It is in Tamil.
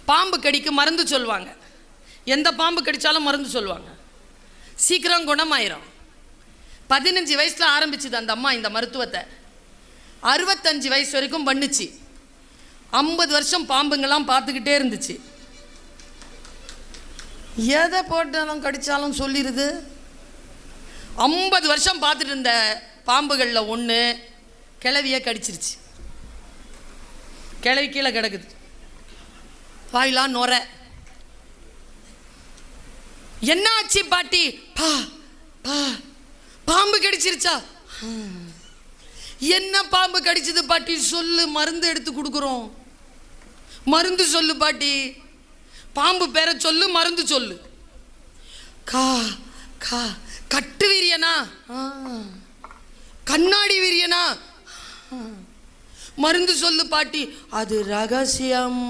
பாம்பு கடிக்கு மருந்து சொல்லுவாங்க. எந்த பாம்பு கடித்தாலும் மருந்து சொல்லுவாங்க. சீக்கிரம் குணமாயிரும். 15 வயசில் ஆரம்பிச்சுது அந்த அம்மா இந்த மருத்துவத்தை. 65 வயசு வரைக்கும் பண்ணுச்சு. 50 வருஷம் பாம்புங்கெல்லாம் பார்த்துக்கிட்டே இருந்துச்சு. எதை போட்டாலும் கடித்தாலும் சொல்லிடுது. 50 வருஷம் பார்த்துட்டு இருந்த பாம்புகளில் ஒன்று கிழவியை கடிச்சிருச்சு. கிழவி கீழே கிடக்குது, வாயிலாம் நுர. என்ன ஆச்சு பாட்டி? பா பா பாம்பு கடிச்சிருச்சா? என்ன பாம்பு கடிச்சது பாட்டி? சொல்லு, மருந்து எடுத்து கொடுக்குறோம். மருந்து சொல்லு பாட்டி. பாம்பு பேரை சொல்லு, மருந்து சொல்லு. கா கா கட்டு வீரியனா? கண்ணாடி வீரியனா? மருந்து சொல்லு பாட்டி. அது ரகசியம்.